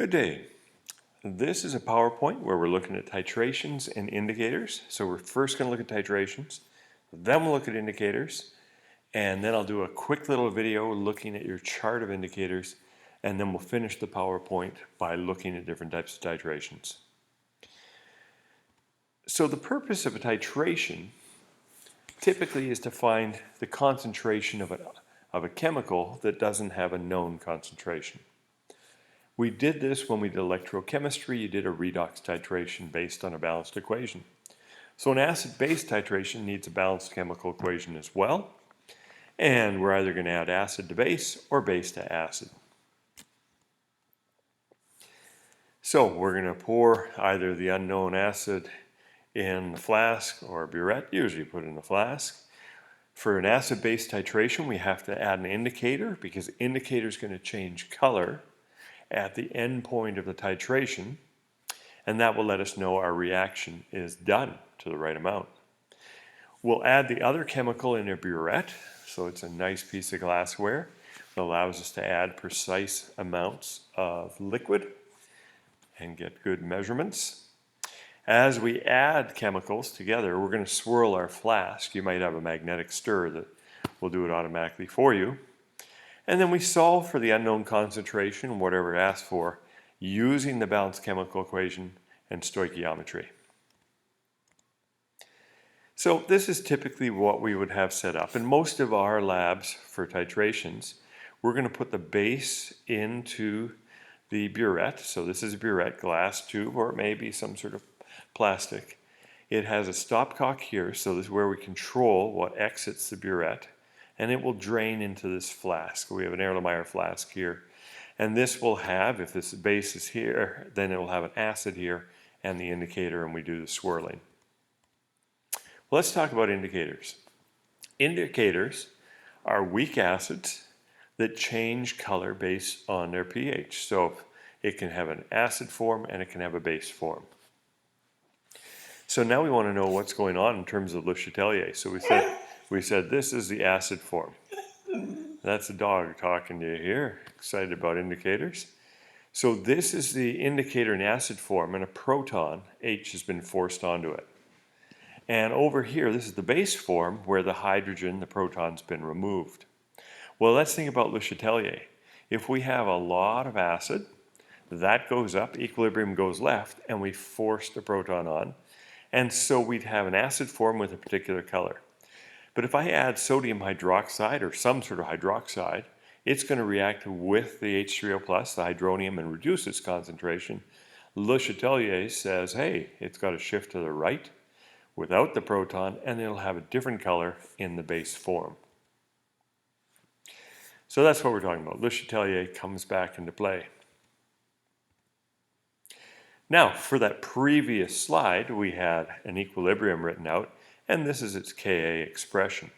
Good day. This is a PowerPoint where we're looking at titrations and indicators. So we're first going to look at titrations, then we'll look at indicators, and then I'll do a quick little video looking at your chart of indicators, and then we'll finish the PowerPoint by looking at different types of titrations. So the purpose of a titration typically is to find the concentration of a chemical that doesn't have a known concentration. We did this when we did electrochemistry. You did a redox titration based on a balanced equation. So an acid-base titration needs a balanced chemical equation as well. And we're either going to add acid to base or base to acid. So we're going to pour either the unknown acid in the flask or a burette, usually put in the flask. For an acid-base titration, we have to add an indicator because the indicator is going to change color at the end point of the titration, and that will let us know our reaction is done to the right amount. We'll add the other chemical in a burette, so it's a nice piece of glassware that allows us to add precise amounts of liquid and get good measurements. As we add chemicals together, we're going to swirl our flask. You might have a magnetic stir that will do it automatically for you. And then we solve for the unknown concentration, whatever it asks for, using the balanced chemical equation and stoichiometry. So this is typically what we would have set up. In most of our labs for titrations, we're going to put the base into the burette. So this is a burette, glass tube, or it may be some sort of plastic. It has a stopcock here, so this is where we control what exits the burette. And it will drain into this flask. We have an Erlenmeyer flask here. And this will have, if this base is here, then it will have an acid here and the indicator, and we do the swirling. Well, let's talk about indicators. Indicators are weak acids that change color based on their pH. So it can have an acid form and it can have a base form. So now we want to know what's going on in terms of Le Chatelier. So we said this is the acid form. That's a dog talking to you here, excited about indicators. So this is the indicator in acid form, and a proton, H, has been forced onto it. And over here, this is the base form where the hydrogen, the proton's been removed. Well, let's think about Le Chatelier. If we have a lot of acid, that goes up, equilibrium goes left, and we force the proton on. And so we'd have an acid form with a particular color. But if I add sodium hydroxide or some sort of hydroxide, it's going to react with the H3O+, the hydronium, and reduce its concentration. Le Chatelier says, hey, it's got to shift to the right without the proton, and it'll have a different color in the base form. So that's what we're talking about. Le Chatelier comes back into play. Now, for that previous slide, we had an equilibrium written out, and this is its Ka expression.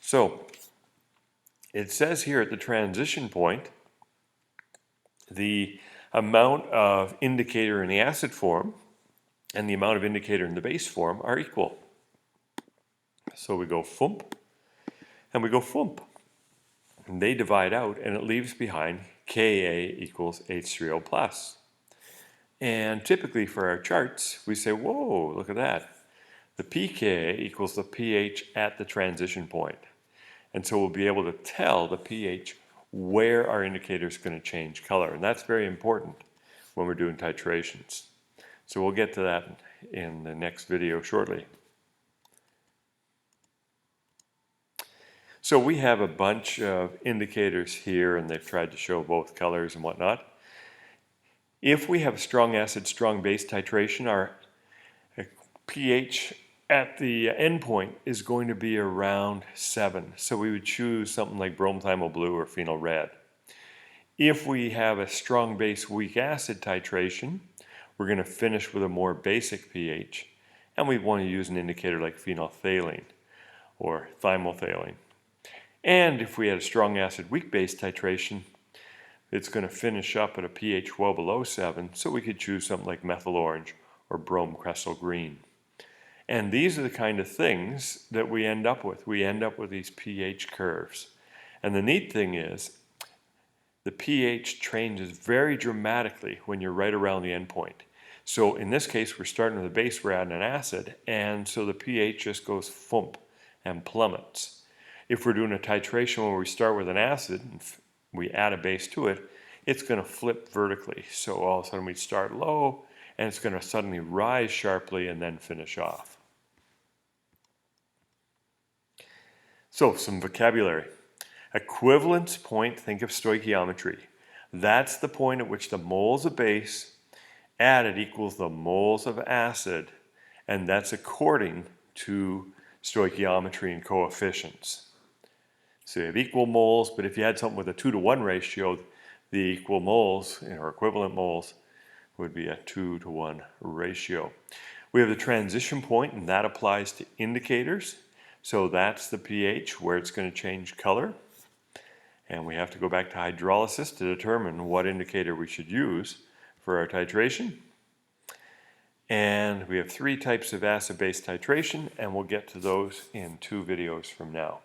So it says here at the transition point, the amount of indicator in the acid form and the amount of indicator in the base form are equal. So we go thump, and we go thump. And they divide out, and it leaves behind Ka equals H3O+. And typically for our charts, we say, whoa, look at that. The pK equals the pH at the transition point. And so we'll be able to tell the pH where our indicator is going to change color. And that's very important when we're doing titrations. So we'll get to that in the next video shortly. So we have a bunch of indicators here, and they've tried to show both colors and whatnot. If we have strong acid, strong base titration, our pH at the endpoint is going to be around 7. So we would choose something like bromothymol blue or phenol red. If we have a strong base, weak acid titration, we're going to finish with a more basic pH. And we want to use an indicator like phenolphthalein or thymolphthalein. And if we had a strong acid, weak base titration, it's going to finish up at a pH well below 7, so we could choose something like methyl orange or brome crescel green. And these are the kind of things that we end up with. We end up with these pH curves. And the neat thing is, the pH changes very dramatically when you're right around the endpoint. So in this case, we're starting with a base, we're adding an acid, and so the pH just goes thump and plummets. If we're doing a titration where we start with an acid and we add a base to it, it's going to flip vertically. So all of a sudden we start low and it's going to suddenly rise sharply and then finish off. So some vocabulary. Equivalence point, think of stoichiometry. That's the point at which the moles of base added equals the moles of acid, and that's according to stoichiometry and coefficients. So you have equal moles, but if you had something with a 2-to-1 ratio, the equal moles, or equivalent moles, would be a 2-to-1 ratio. We have the transition point, and that applies to indicators. So that's the pH where it's going to change color. And we have to go back to hydrolysis to determine what indicator we should use for our titration. And we have 3 types of acid-base titration, and we'll get to those in 2 videos from now.